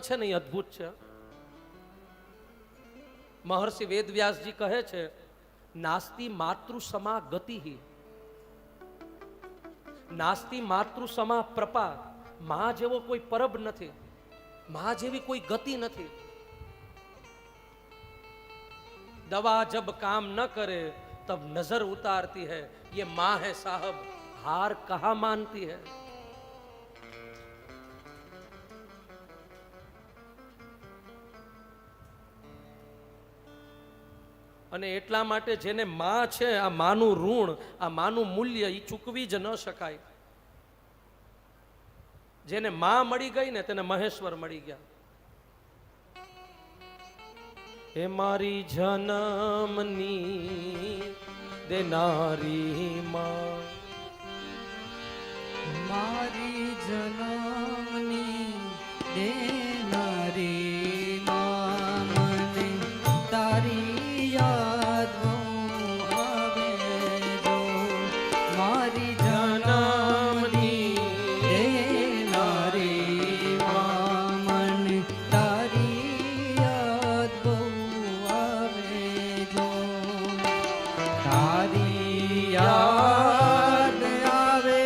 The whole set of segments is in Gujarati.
છે ને એ અદ્ભુત છે. મહર્ષિ વેદવ્યાસજી કહે છે, નાસ્તિ માતૃસમા ગતિ, નાસ્તિ માતૃસમા પ્રપા. માં જેવો કોઈ પરબ નથી, માં જેવી કોઈ ગતિ નથી. દવા જબ કામ ન કરે તબ નજર ઉતારતી है, ये माँ है साहब, हार कहाँ मानती है. અને એટલા માટે જેને માં છે, આ માનું ઋણ, આ માનું મૂલ્ય એ ચૂકવી જ ન શકાય. જેને માં મળી ગઈ ને તેને મહેશ્વર મળી ગયા. હે મારી જન્મની દેનારી માં, મારી જન્મની દેનારી માં, મને તારી યાદ બહુ આવે જો. મારી જન્મની દેનારી માં, મને તારી યાદ બહુ આવે જો. તારી યાદ આવે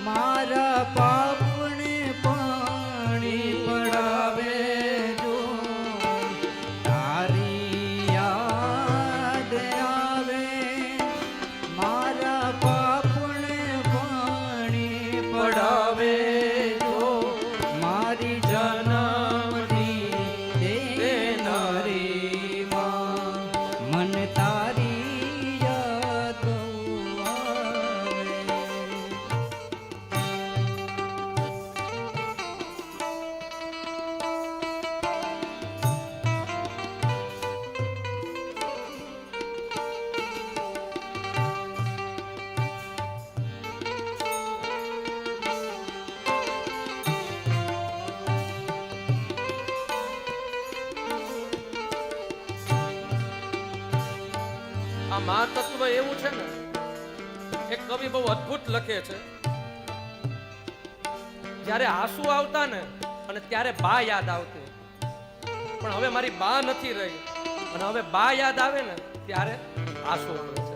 મારા પાપને પાણી પડાવે જો. તારી યાદ આવે મારા પાપને પાણી પડાવે જો. મારી જન્મની દેનારી માં, મને તારી યાદ બહુ આવે. આ મા તત્વ એવું છે ને, એક કવિ બહુ અદ્ભુત લખે છે, જ્યારે આંસુ આવતા ને અને ત્યારે બા યાદ આવતી, પણ હવે મારી બા નથી રહી અને હવે બા યાદ આવે ને ત્યારે આંસુ આવે છે.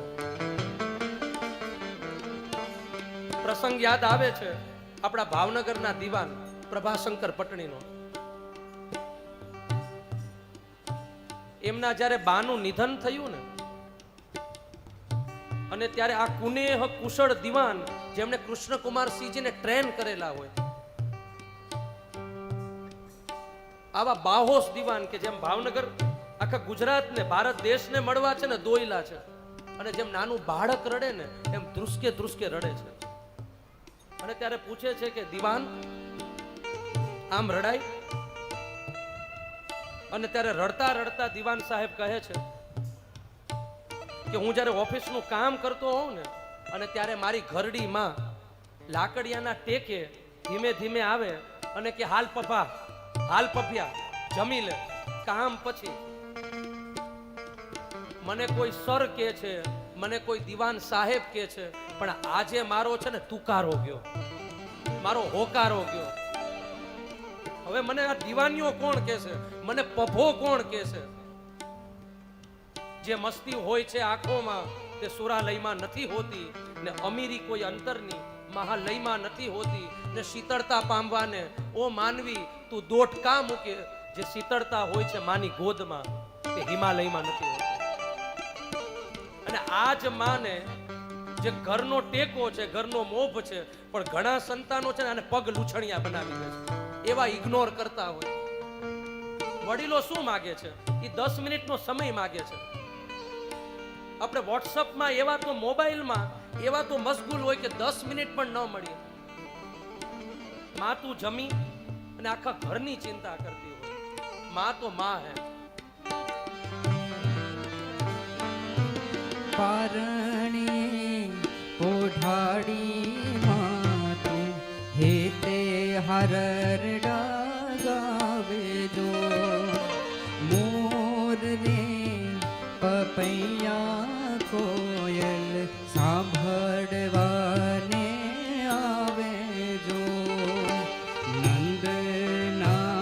પ્રસંગ યાદ આવે છે આપણા ભાવનગરના દીવાન પ્રભાશંકર પટણીનો. એમના જ્યારે બાનું નિધન થયું ને, અને ત્યારે આ કુનેહ કુશળ દીવાન જેમણે કૃષ્ણકુમારસિંહજીને ટ્રેન કરેલા હોય, આવા બાહોશ દીવાન કે જેમ ભાવનગર આખા ગુજરાતને ભારત દેશને મળવા છે ને દોયલા છે, અને જેમ નાનું બાળક રડે ને એમ ધ્રુસકે ધ્રુસકે રડે છે. અને ત્યારે પૂછે છે કે દીવાન આમ રડાય? અને ત્યારે રડતા રડતા દીવાન સાહેબ કહે છે કે હું જ્યારે ઓફિસનું કામ કરતો હોઉં ને, અને ત્યારે મારી ઘરડીમાં લાકડિયાના ટેકે ધીમે ધીમે આવે અને કે હાલ પપ્પા, હાલ પપ્યા, જમી લે, કામ પછી. મને કોઈ સર કે છે, મને કોઈ દીવાન સાહેબ કે છે, પણ આજે મારો છે ને તુકારો ગયો, મારો હોકારો ગયો. હવે મને આ દીવાનીઓ કોણ કે છે, મને પભો કોણ કે છે? જે મસ્તી હોય છે આંખોમાં તે સુરાલયમાં નથી હોતી, ને અમીરી કોઈ અંતરની મહાલયમાં નથી હોતી, ને શીતળતા પામવાને ઓ માનવી તું દોટ કા મૂકે. જે શીતળતા હોય છે માની ગોદમાં તે હિમાલયમાં નથી હોતી. અને આ જ માને જે ઘરનો ટેકો છે, ઘરનો મોભ છે, પણ ઘણા સંતાનો છે ને આને પગ લૂછણિયા બનાવી દે છે, એવા ઇગ્નોર કરતા હોય. વડીલો શું માગે છે? એ 10 મિનિટનો સમય માગે છે. આપણે વોટ્સઅપમાં એવા તો મોબાઈલમાં એવા તો મશગુલ હોય કે 10 મિનિટ પણ ન મળીએ. માં તું જમી અને આખા ઘરની ચિંતા કરતી હોય. માં તો માં હે. પારણી ઓઢાડી માતું હેતે હરરડા ગાવે જો. મોરને પપૈયા કોયલ સાંભળવાને આવે જો. નંદના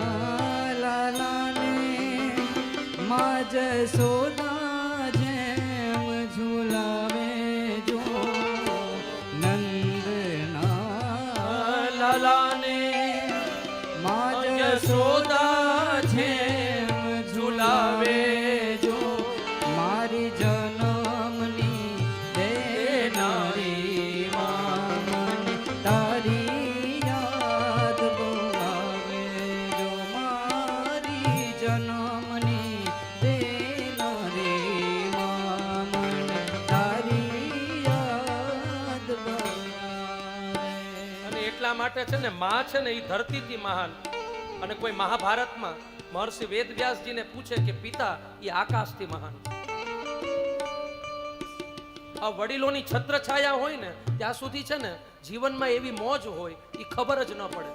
જશોદા જેમ ઝુલાવે જો નંદના લાલાને માં જશોદા જેમ ઝુલાવે જો મારી જન્મની દેનારી માં મને તારી યાદ બહુ આવે જો મારી જન્મની દેનારી માં મને તારી યાદ બહુ આવે. અને એટલા માટે છે ને માં છે ને એ ધરતીથી મહાન. અને કોઈ મહાભારતમાં મહર્ષિ વેદવ્યાસજીને પૂછે કે પિતા એ આકાશથી મહાન. આ વડીલોની છત્રછાયા હોય ને ત્યાં સુધી છે ને જીવનમાં એવી મોજ હોય એ ખબર જ ન પડે.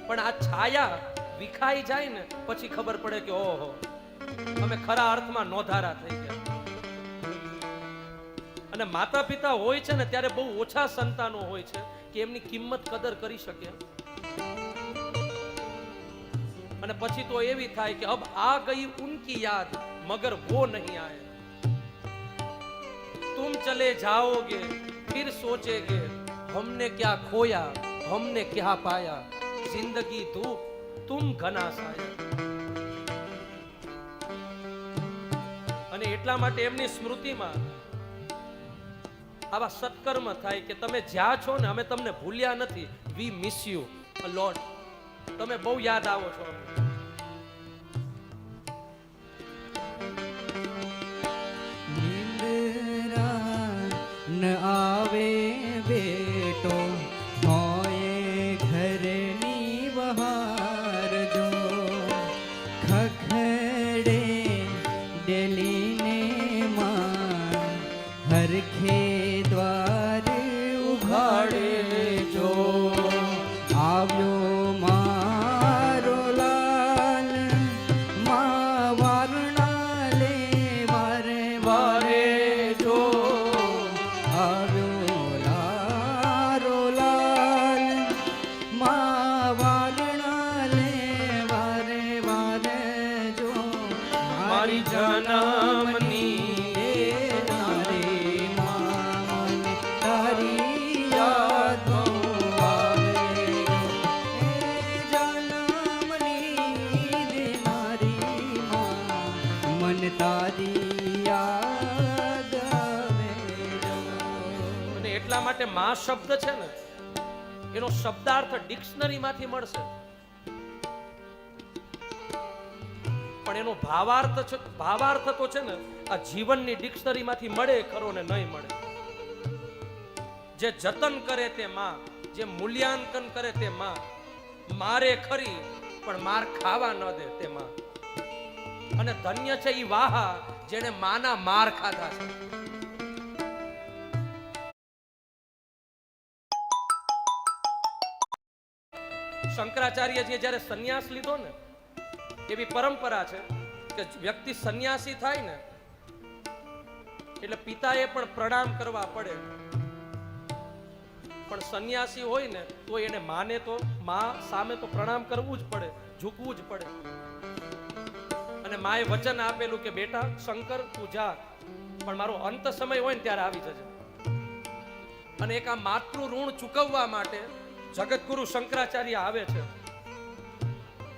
પણ આ છાયા વિખાઈ જાય ને પછી ખબર પડે કે ઓહો અમે ખરા અર્થમાં નોધારા થઈ ગયા. અને માતા પિતા હોય છે ને ત્યારે બહુ ઓછા સંતાનો હોય છે કે એમની કિંમત કદર કરી શકે. અને પછી તો એવી થાય કે અબ આ ગઈ ઉનકી યાદ મગર वो नहीं आए. तुम चले जाओगे फिर सोचेगे हमने क्या खोया हमने क्या पाया जिंदगी धूप तुम घना साया. અને એટલા માટે એમની સ્મૃતિમાં આવા સત્કર્મ થાય કે તમે જ્યાં છો ને અમે તમને ભૂલ્યા નથી. વી મિસ યુ અ લોટ. તમે બહુ યાદ આવો છો અમને. ન આવે બેટો હોય ઘરની બહાર જો ખખડે ડેલીને માં હરખે દ્વાર ઉઘાડે જો આવ્યો મારો લાલ માં વારણા લે વારે વારે જો આવ્યો લારો લાલ માં વારણા લે વારે વારે જો મારી જન્મની દેનારી માં મને તારી યાદ બહુ આવે એ જન્મની દેનારી માં મને તારી યાદ આવે અને એટલા માટે માં શબ્દ છે ને એનો શબ્દાર્થ ડિક્શનરી માંથી મળશે પણ એનો ભાવાર્થ તો છે ને આ જીવનની ડિક્શનરી માંથી મળે ખરો ને નહીં મળે. જે જતન કરે તે માં, જે મૂલ્યાંકન કરે તે માં, મારે ખરી પણ માર ખાવા ન દે તે માં. અને ધન્ય છે ઈ વાહા જેને માના માર ખાધા છે. શંકરાચાર્યજીએ જ્યારે સંન્યાસ લીધો ને એવી પરંપરા છે કે વ્યક્તિ સંન્યાસી થાય ને એટલે પિતાએ પણ પ્રણામ કરવા પડે. પણ સંન્યાસી હોય ને તો એને માને તો માં સામે તો પ્રણામ કરવું જ પડે, ઝૂકવું જ પડે. અને માએ વચન આપેલું કે બેટા શંકર તું જા પણ મારો અંત સમય હોય ને ત્યારે આવી જજે. અને એક આ માતૃ ઋણ ચૂકવવા માટે જગતગુરુ શંકરાચાર્ય આવે છે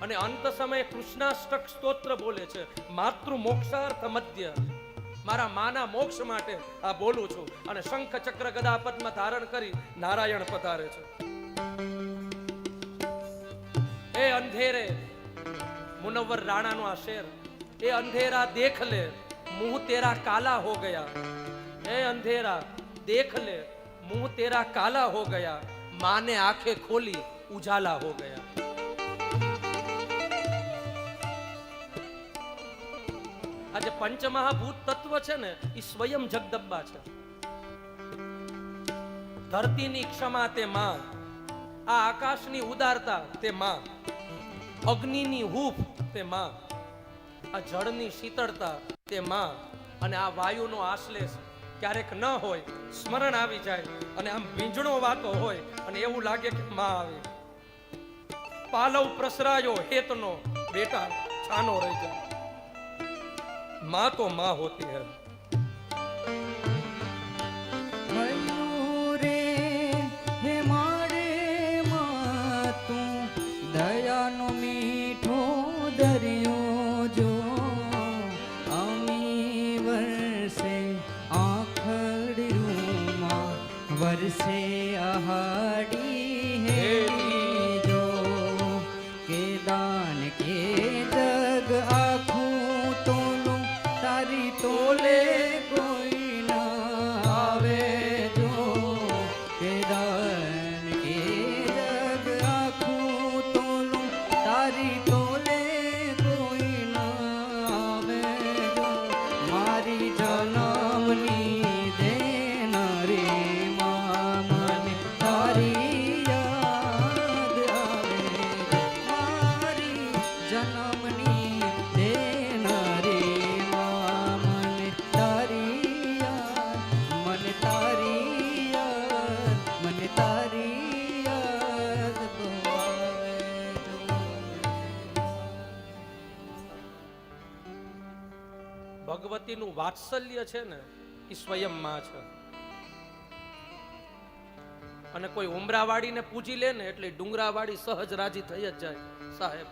અને અંત સમયે કૃષ્ણાષ્ટક સ્તોત્ર બોલે છે. માતૃ મોક્ષાર્થ મધ્ય, મારા માના મોક્ષ માટે આ બોલું છું. અને શંખ ચક્ર ગદા પદ્મ ધારણ કરી નારાયણ પધારે છે. એ અંધેરે મુનવ્વર રાણાનો આ શેર, એ અંધેરા દેખ લે મુંહ તેરા કાલા હો ગયા. એ અંધેરા દેખ લે મુંહ તેરા કાલા હો ગયા, માને આંખે ખોલી ઉજાલા હો ગયા. આજે પંચમહાભૂત તત્વ છે ને એ સ્વયં જગદંબા છે. ધરતીની ક્ષમા તે માં, આ આકાશની ઉદારતા તે માં, અગ્નિની હૂફ તે માં, આ જળની શીતળતા તે માં, અને આ વાયુનો આશ્લેષ ક્યારેક ન હોય સ્મરણ આવી જાય અને આમ વીંજણો વાતો હોય અને એવું લાગે કે માં આવી. પાલવ પ્રસરાયો હેતનો બેટા છાનો રહી જાય. माँ तो माँ होती है। થયું રે હે મારે માં તું દયાનો મીઠો દરિયો જો અમી વરસે આખડરૂમાં વરસે આહાડી હેડી જો કે દાન કે જગ આખું તોલું તારી તોલે કોઈ ના આવે જો કે દાન કે જગ આખું તોલું તારી તોલે કોઈ ના આવે જો મારી જન્મની દેનારી માં મને તારી યાદ આવે મારી જન્મની દેનારી માં મને તારી યાદ મને તારી યાદ મને તારી યાદ બહુ આવે જો. ભગવતીનું વાત્સલ્ય છે ને એ સ્વયં માં છે. અને કોઈ ઉમરાવાડીને પૂજી લે ને એટલે ડુંગરાવાડી સહજ રાજી થઈ જ જાય સાહેબ.